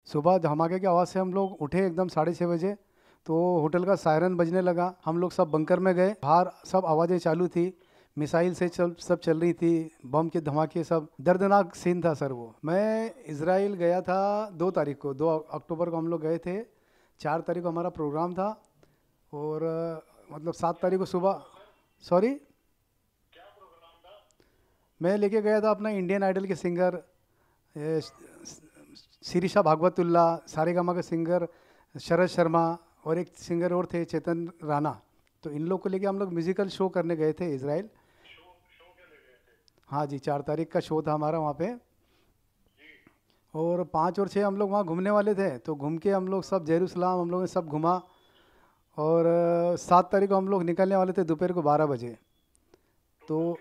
सुबह धमाके की आवाज़ से हम लोग उठे एकदम 6:30 बजे। तो होटल का सायरन बजने लगा। हम लोग सब बंकर में गए। बाहर सब आवाज़ें चालू थी। मिसाइल से सब चल रही थी। बम के धमाके, सब दर्दनाक सीन था सर वो। मैं इज़राइल गया था 2 तारीख को, 2 अक्टूबर को हम लोग गए थे। 4 तारीख को हमारा प्रोग्राम था। और मतलब 7 तारीख को सुबह। सॉरी। मैं लेके गया था अपना इंडियन आइडल के सिंगर शिरीषा भागवतुल्ला, सारेगामा के सिंगर शरद शर्मा, और एक सिंगर और थे चेतन राणा। तो इन लोग को लेके हम लोग म्यूजिकल शो करने गए थे इज़राइल। हाँ जी, 4 तारीख का शो था हमारा वहाँ पे। और 5 और 6 हम लोग वहाँ घूमने वाले थे। तो घूम के हम लोग सब जेरूसलाम हम लोग ने सब घूमा। और 7 तारीख को हम लोग निकलने वाले थे दोपहर को 12 बजे। तो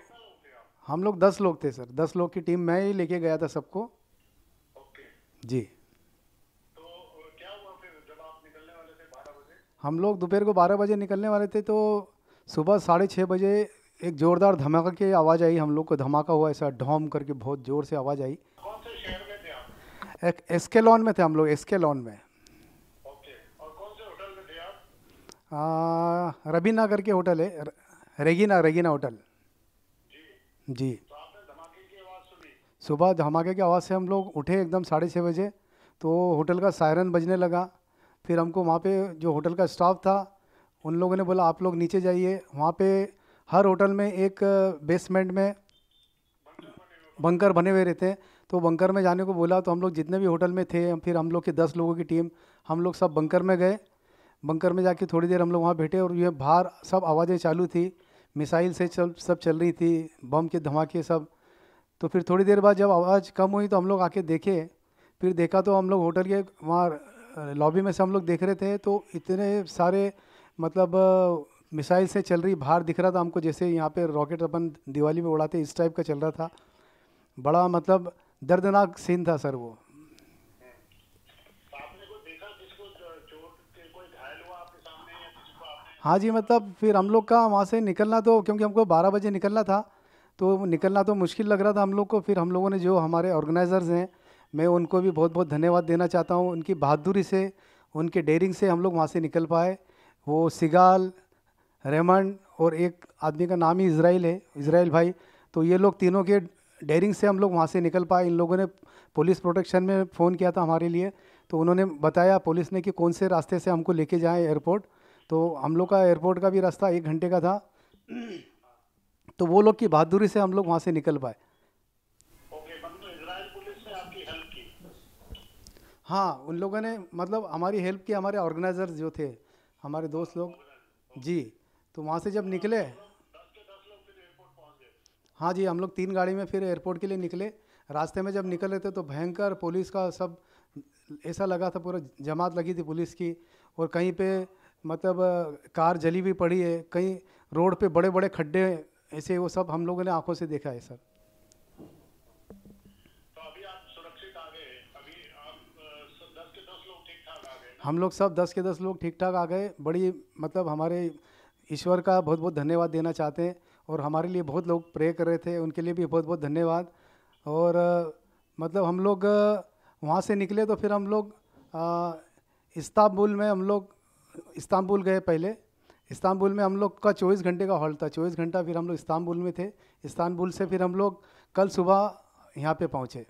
हम लोग 10 लोग थे सर। 10 लोग की टीम मैं ही लेके गया था सबको। जी। हम लोग दोपहर को 12 बजे निकलने वाले थे। तो सुबह 6:30 बजे एक ज़ोरदार धमाका की आवाज़ आई। हम लोग को धमाका हुआ, ऐसा ढोम करके बहुत ज़ोर से आवाज़ आई। एक एस्केलॉन में थे हम लोग, एस्केलॉन में। रबीना करके होटल है, रेगिना रेगिना होटल। जी। सुबह धमाके की आवाज़ से हम लोग उठे एकदम 6:30 बजे। तो होटल का सायरन बजने लगा। फिर हमको वहाँ पे जो होटल का स्टाफ था उन लोगों ने बोला आप लोग नीचे जाइए। वहाँ पे हर होटल में एक बेसमेंट में बंकर बने हुए रहते हैं। तो बंकर में जाने को बोला। तो हम लोग जितने भी होटल में थे, फिर हम लोग की 10 लोगों की टीम, हम लोग सब बंकर में गए। बंकर में जाके थोड़ी देर हम लोग वहाँ बैठे। और ये बाहर सब आवाज़ें चालू थी। मिसाइल से सब चल रही थी, बम के धमाके सब। तो फिर थोड़ी देर बाद जब आवाज़ कम हुई तो हम लोग आके देखे। फिर देखा तो हम लोग होटल के वहाँ लॉबी में से हम लोग देख रहे थे। तो इतने सारे मतलब मिसाइल से चल रही बाहर दिख रहा था हमको, जैसे यहाँ पे रॉकेट अपन दिवाली में उड़ाते इस टाइप का चल रहा था। बड़ा मतलब दर्दनाक सीन था सर वो। हाँ जी, मतलब फिर हम लोग का वहाँ से निकलना, तो क्योंकि हमको 12 बजे निकलना था तो निकलना तो मुश्किल लग रहा था हम लोग को। फिर हम लोगों ने, जो हमारे ऑर्गेनाइजर्स हैं, मैं उनको भी बहुत बहुत धन्यवाद देना चाहता हूँ। उनकी बहादुरी से, उनके डेयरिंग से हम लोग वहाँ से निकल पाए। वो सिगाल, रेमंड और एक आदमी का नाम ही इज़राइल है, इज़राइल भाई। तो ये लोग तीनों के डेयरिंग से हम लोग वहाँ से निकल पाए। इन लोगों ने पुलिस प्रोटेक्शन में फ़ोन किया था हमारे लिए। तो उन्होंने बताया पुलिस ने कि कौन से रास्ते से हमको लेके जाएं एयरपोर्ट। तो हम लोग का एयरपोर्ट का भी रास्ता 1 घंटे का था। तो वो लोग की बहादुरी से हम लोग वहाँ से निकल पाए। हाँ, उन लोगों ने मतलब हमारी हेल्प की, हमारे ऑर्गेनाइजर्स जो थे, हमारे दोस्त लोग। जी। तो वहाँ से जब निकले, हाँ जी, हम लोग 3 गाड़ी में फिर एयरपोर्ट के लिए निकले। रास्ते में जब निकल रहे थे तो भयंकर पुलिस का सब, ऐसा लगा था पूरा जमात लगी थी पुलिस की। और कहीं पे मतलब कार जली हुई पड़ी है, कहीं रोड पे बड़े बड़े खड्डे, ऐसे वो सब हम लोगों ने आंखों से देखा है सर। हम लोग सब 10 के 10 लोग ठीक ठाक आ गए। बड़ी मतलब हमारे ईश्वर का बहुत बहुत धन्यवाद देना चाहते हैं। और हमारे लिए बहुत लोग प्रे कर रहे थे, उनके लिए भी बहुत बहुत धन्यवाद। और मतलब हम लोग वहाँ से निकले तो फिर हम लोग इस्तांबुल में, हम लोग इस्तांबुल गए पहले। इस्तांबुल में हम लोग का 24 घंटे का हॉल्ट था। 24 घंटा फिर हम लोग इस्तांबुल में थे। इस्तांबुल से फिर हम लोग कल सुबह यहाँ पे पहुँचे।